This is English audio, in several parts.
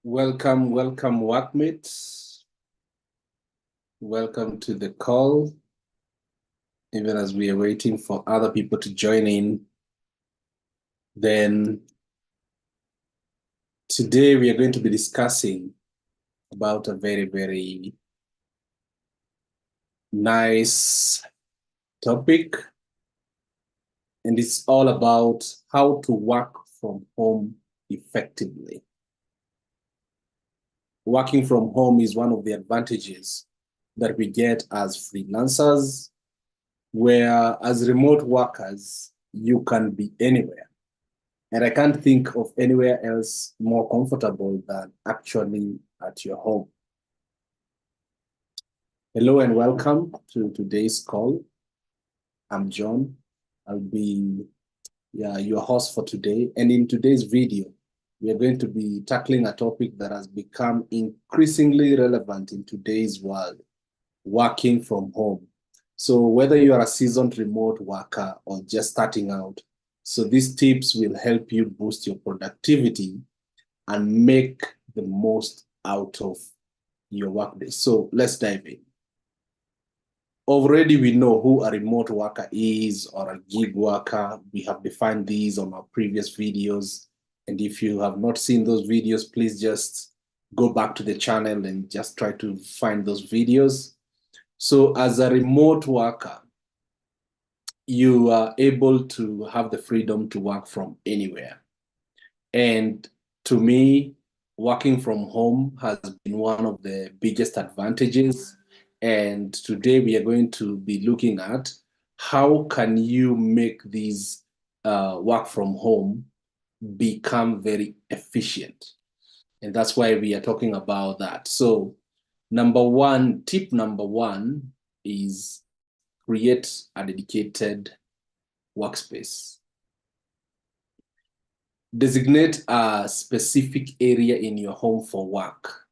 Welcome, workmates. Welcome to the call. Even as we are waiting for other people to join in, then today we are going to be discussing about a very, very nice topic. And it's all about how to work from home effectively. Working from home is one of the advantages that we get as freelancers, where as remote workers, you can be anywhere. And I can't think of anywhere else more comfortable than actually at your home. Hello and welcome to today's call. I'm John. I'll be your host for today. And in today's video, we are going to be tackling a topic that has become increasingly relevant in today's world, working from home. So whether you are a seasoned remote worker or just starting out, so these tips will help you boost your productivity and make the most out of your workday. So let's dive in. Already we know who a remote worker is or a gig worker. We have defined these on our previous videos. And if you have not seen those videos, please just go back to the channel and just try to find those videos. So as a remote worker, you are able to have the freedom to work from anywhere. And to me, working from home has been one of the biggest advantages. And today we are going to be looking at how can you make these work from home become very efficient. And that's why we are talking about that. So tip number one is create a dedicated workspace. Designate a specific area in your home for work,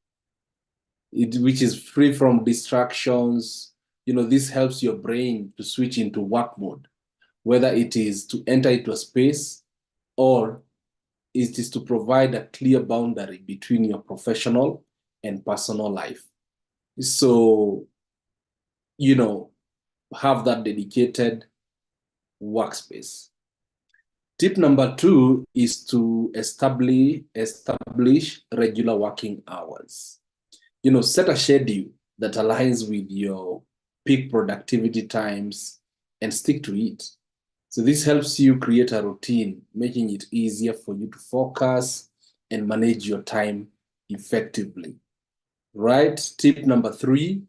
which is free from distractions. This helps your brain to switch into work mode, whether it is to enter into a space or it is to provide a clear boundary between your professional and personal life. So, have that dedicated workspace. Tip number two is to establish regular working hours. Set a schedule that aligns with your peak productivity times and stick to it. So this helps you create a routine, making it easier for you to focus and manage your time effectively. Right? Tip number three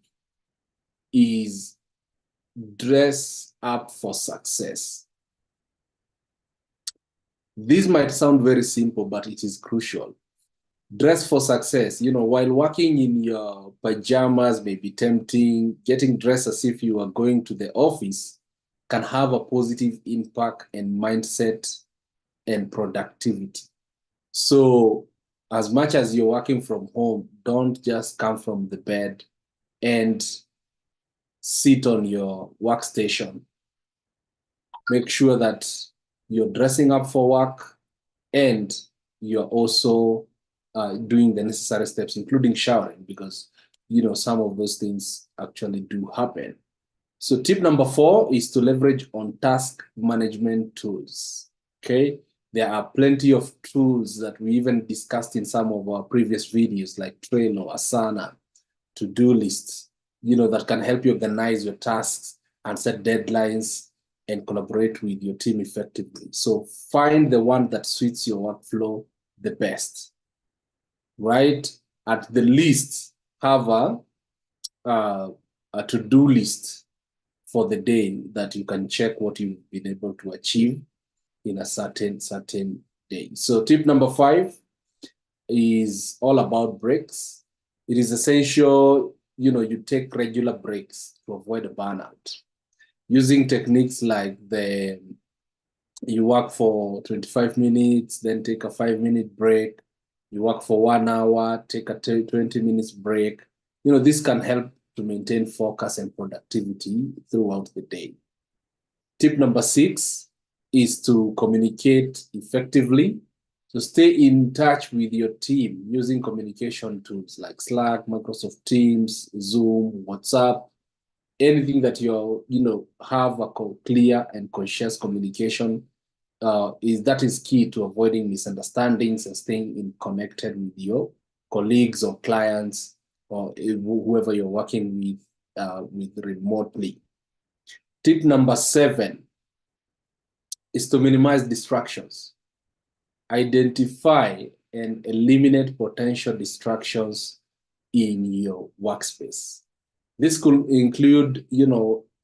is dress up for success. This might sound very simple, but it is crucial. Dress for success. While working in your pajamas may be tempting, getting dressed as if you are going to the office can have a positive impact and mindset and productivity. So as much as you're working from home, don't just come from the bed and sit on your workstation. Make sure that you're dressing up for work and you're also doing the necessary steps, including showering, because some of those things actually do happen. So tip number four is to leverage on task management tools. Okay, there are plenty of tools that we even discussed in some of our previous videos, like Trello, Asana, to-do lists, that can help you organize your tasks and set deadlines and collaborate with your team effectively. So find the one that suits your workflow the best, right? At the least, have a to-do list for the day that you can check what you've been able to achieve in a certain day. So tip number five is all about breaks. It is essential, you take regular breaks to avoid a burnout. Using techniques like you work for 25 minutes, then take a 5-minute break. You work for 1 hour, take a 20 minutes break. This can help to maintain focus and productivity throughout the day. Tip number six is to communicate effectively. So stay in touch with your team using communication tools like Slack, Microsoft Teams, Zoom, WhatsApp, anything that have a clear and conscious communication is key to avoiding misunderstandings and staying connected with your colleagues or clients or whoever you're working with remotely. Tip number 7 is to minimize distractions. Identify and eliminate potential distractions in your workspace. This could include,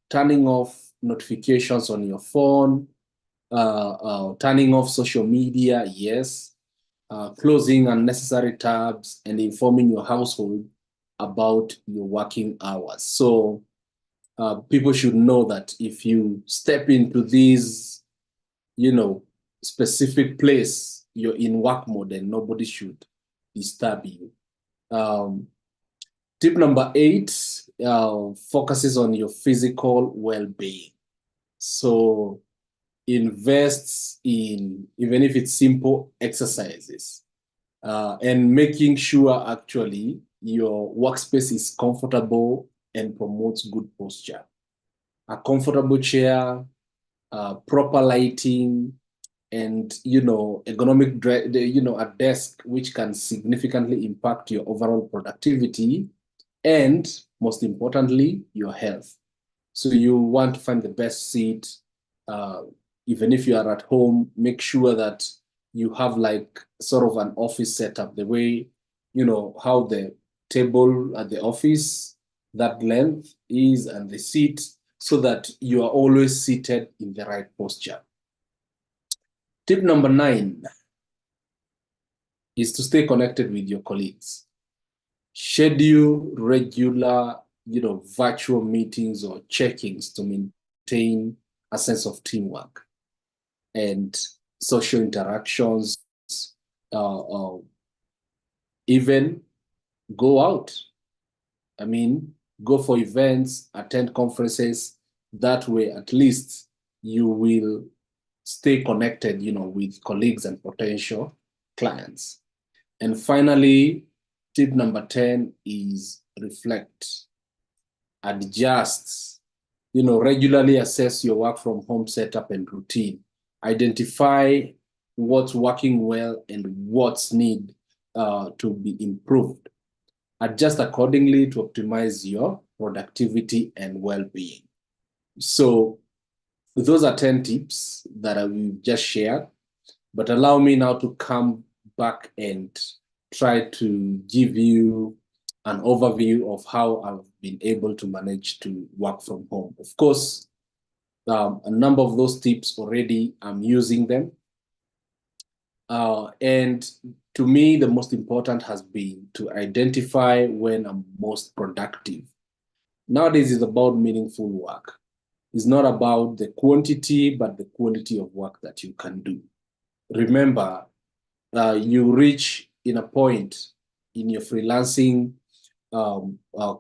turning off notifications on your phone, turning off social media, yes, closing unnecessary tabs, and informing your household about your working hours. So people should know that if you step into this, specific place, you're in work mode and nobody should disturb you. Tip number 8 focuses on your physical well-being. So invests in, even if it's simple exercises, and making sure actually your workspace is comfortable and promotes good posture. A comfortable chair, proper lighting, and ergonomic, a desk which can significantly impact your overall productivity and, most importantly, your health. So you want to find the best seat. Even if you are at home, make sure that you have like sort of an office setup, the way, how the table at the office, that length is, and the seat, so that you are always seated in the right posture. Tip number 9 is to stay connected with your colleagues. Schedule regular, virtual meetings or check-ins to maintain a sense of teamwork and social interactions. Even go out. I mean, go for events, attend conferences. That way, at least you will stay connected, with colleagues and potential clients. And finally, tip number 10 is reflect, adjust, regularly assess your work from home setup and routine. Identify what's working well and what's need to be improved. Adjust accordingly to optimize your productivity and well-being. So those are 10 tips that we've just shared, but allow me now to come back and try to give you an overview of how I've been able to manage to work from home. Of course, a number of those tips already, I'm using them. And to me, the most important has been to identify when I'm most productive. Nowadays, it's about meaningful work. It's not about the quantity, but the quality of work that you can do. Remember, you reach in a point in your freelancing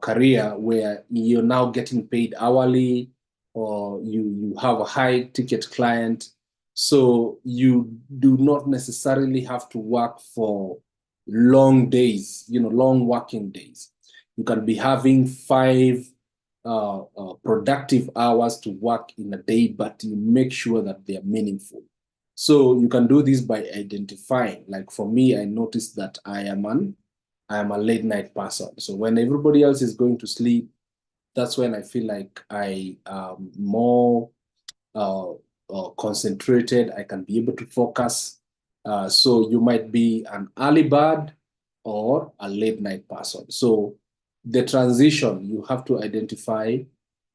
career where you're now getting paid hourly, or you have a high ticket client. So you do not necessarily have to work for long days, long working days. You can be having 5 productive hours to work in a day, but you make sure that they are meaningful. So you can do this by identifying. Like for me, I noticed that I am a late night person. So when everybody else is going to sleep, that's when I feel like I am more concentrated. I can be able to focus. So you might be an early bird or a late night person. So the transition, you have to identify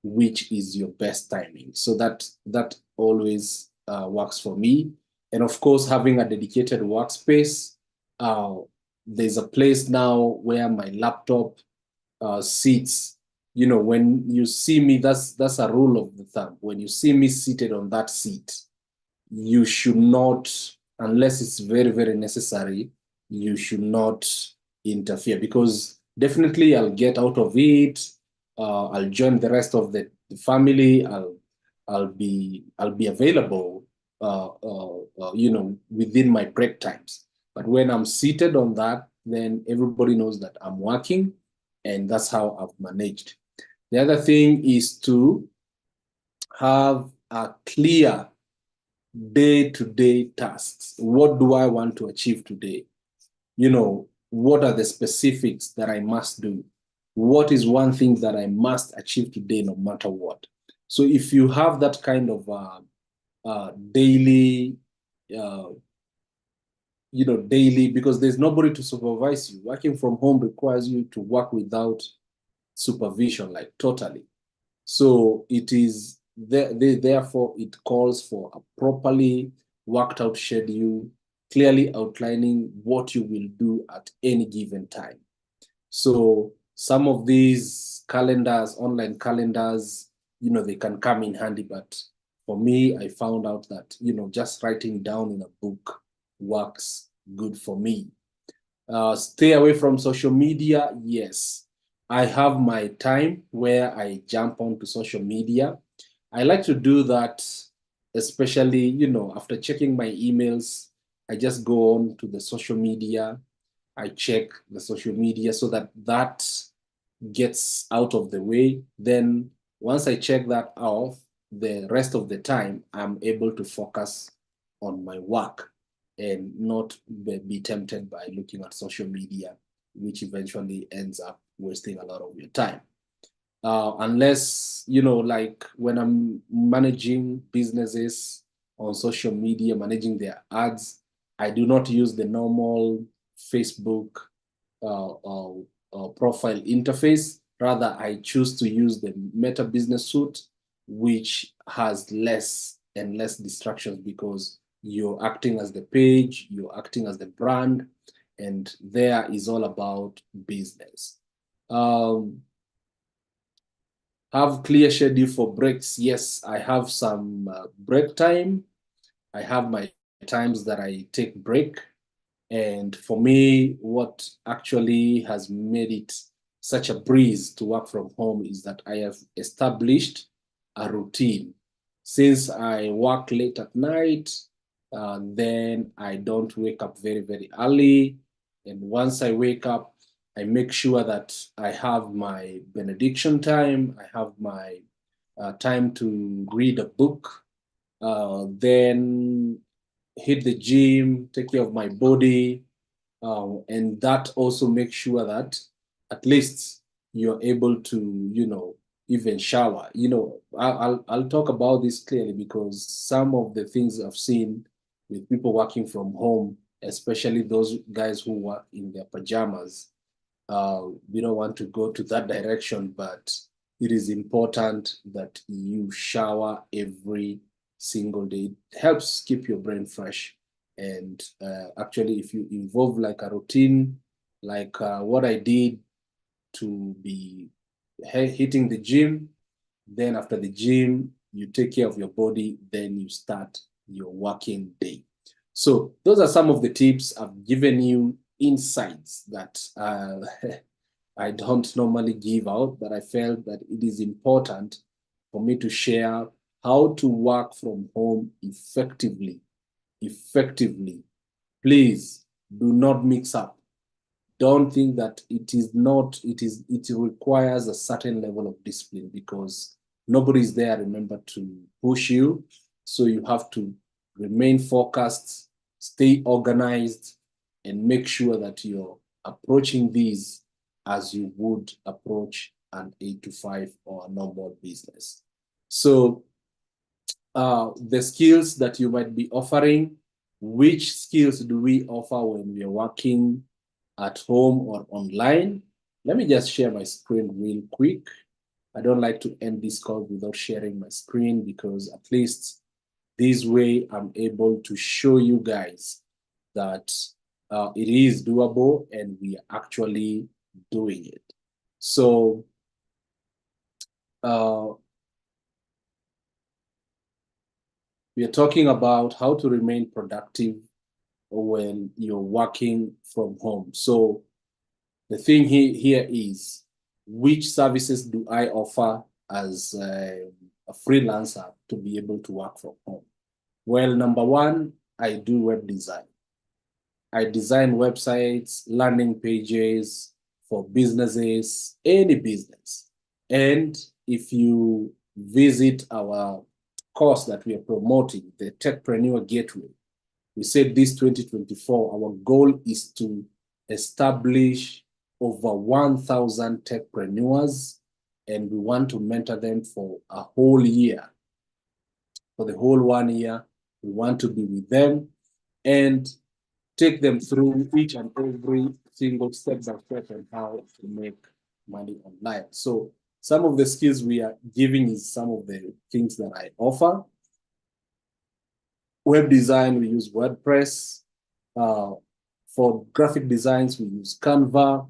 which is your best timing. So that always works for me. And of course, having a dedicated workspace, there's a place now where my laptop sits. When you see me, that's a rule of the thumb. When you see me seated on that seat, you should not, unless it's very, very necessary, you should not interfere, because definitely I'll get out of it. I'll join the rest of the family. I'll be available within my break times. But when I'm seated on that, then everybody knows that I'm working, and that's how I've managed. The other thing is to have a clear day-to-day tasks. What do I want to achieve today? What are the specifics that I must do? What is one thing that I must achieve today, no matter what? So if you have that kind of daily, daily, because there's nobody to supervise you. Working from home requires you to work without supervision, like totally. So it is therefore it calls for a properly worked out schedule, clearly outlining what you will do at any given time. So some of these calendars, online calendars, they can come in handy, but for me, I found out that, just writing down in a book works good for me. Stay away from social media. Yes, I have my time where I jump onto social media. I like to do that, especially, after checking my emails, I just go on to the social media. I check the social media so that gets out of the way. Then once I check that off, the rest of the time, I'm able to focus on my work and not be tempted by looking at social media, which eventually ends up wasting a lot of your time. Unless, like when I'm managing businesses on social media, managing their ads, I do not use the normal Facebook profile interface. Rather, I choose to use the Meta Business Suite, which has less and less distractions because you're acting as the page, you're acting as the brand, and there is all about business. Have clear schedule for breaks. Yes, I have some break time. I have my times that I take break. And for me, what actually has made it such a breeze to work from home is that I have established a routine. Since I work late at night, then I don't wake up very, very early. And once I wake up, I make sure that I have my benediction time. I have my time to read a book, then hit the gym, take care of my body, and that also makes sure that at least you're able to, even shower. I'll talk about this clearly because some of the things I've seen with people working from home, especially those guys who work in their pajamas, we don't want to go to that direction, but it is important that you shower every single day. It helps keep your brain fresh. And actually, if you involve like a routine, like what I did to be hitting the gym, then after the gym, you take care of your body, then you start your working day. So those are some of the tips I've given you, insights that I don't normally give out, but I felt that it is important for me to share how to work from home effectively. Effectively. Please do not mix up. Don't think that it requires a certain level of discipline because nobody is there, remember, to push you. So you have to remain focused, stay organized, and make sure that you're approaching these as you would approach an 8 to 5 or a normal business. So the skills that you might be offering, which skills do we offer when we are working at home or online? Let me just share my screen real quick. I don't like to end this call without sharing my screen because at least this way I'm able to show you guys that it is doable and we are actually doing it. So we are talking about how to remain productive when you're working from home. So the thing here is, which services do I offer as a freelancer to be able to work from home? Well, number one, I do web design. I design websites, landing pages for businesses, any business. And if you visit our course that we are promoting, the Techpreneur Gateway, we said this 2024, our goal is to establish over 1,000 techpreneurs, and we want to mentor them for a whole year. For the whole 1 year, we want to be with them and take them through each and every single step by step on how to make money online. So some of the skills we are giving is some of the things that I offer. Web design, we use WordPress. For graphic designs, we use Canva,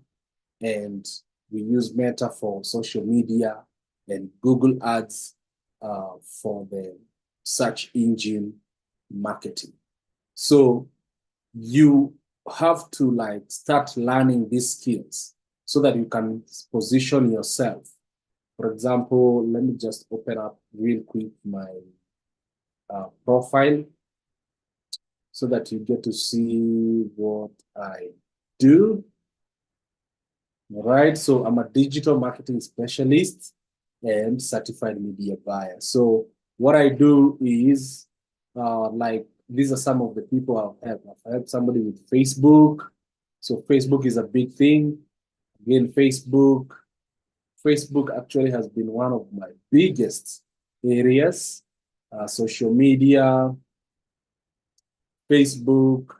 and we use Meta for social media, and Google Ads for the search engine marketing. So you have to like start learning these skills so that you can position yourself. For example, let me just open up real quick my profile so that you get to see what I do. All right, so I'm a digital marketing specialist and certified media buyer. So what I do is like, these are some of the people I've helped. I've helped somebody with Facebook. So Facebook is a big thing. Again, Facebook actually has been one of my biggest areas. Social media, Facebook,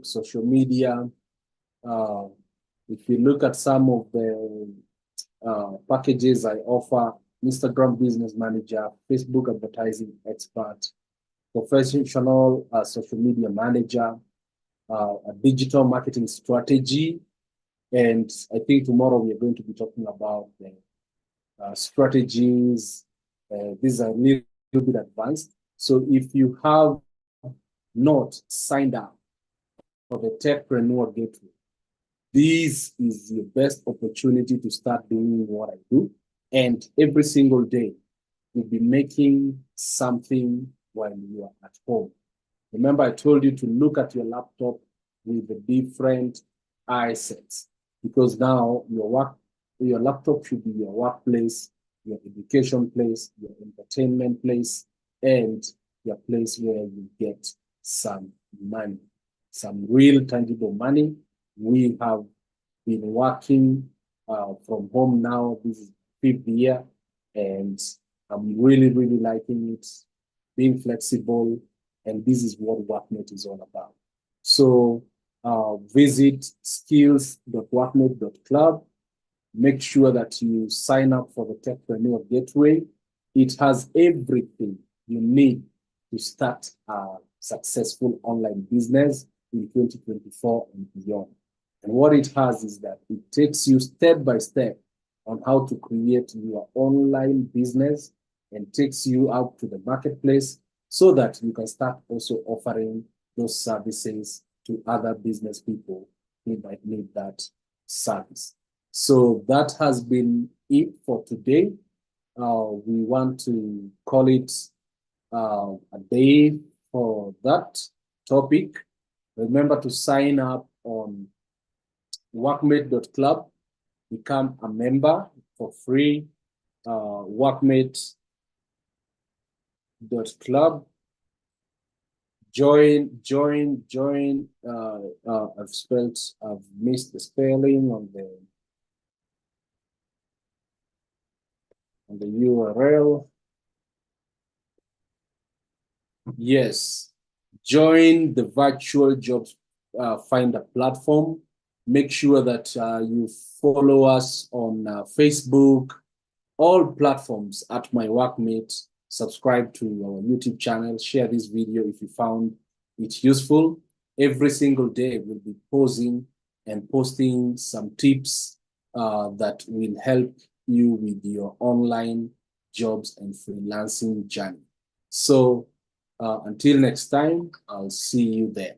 social media. If you look at some of the packages I offer, Instagram Business Manager, Facebook Advertising Expert, professional social media manager, a digital marketing strategy. And I think tomorrow we are going to be talking about the strategies. These are a little bit advanced. So if you have not signed up for the Techpreneur Gateway, this is your best opportunity to start doing what I do. And every single day, you'll be making something while you are at home. Remember, I told you to look at your laptop with the different eye sets, because now your laptop should be your workplace, your education place, your entertainment place, and your place where you get some money, some real tangible money. We have been working from home now. This is 5th year, and I'm really, really liking it, being flexible, and this is what Workmate is all about. So visit skills.workmate.club. Make sure that you sign up for the Techpreneur Gateway. It has everything you need to start a successful online business in 2024 and beyond. And what it has is that it takes you step by step on how to create your online business and takes you out to the marketplace so that you can start also offering those services to other business people who might need that service. So that has been it for today. We want to call it a day for that topic. Remember to sign up on workmate.club, become a member for free. Workmate.club. Join. I've missed the spelling on the URL. Yes, join the virtual jobs finder platform. Make sure that you follow us on Facebook, all platforms at My Workmate. Subscribe to our YouTube channel. Share this video if you found it useful. Every single day we'll be posting some tips that will help you with your online jobs and freelancing journey. So until next time, I'll see you then.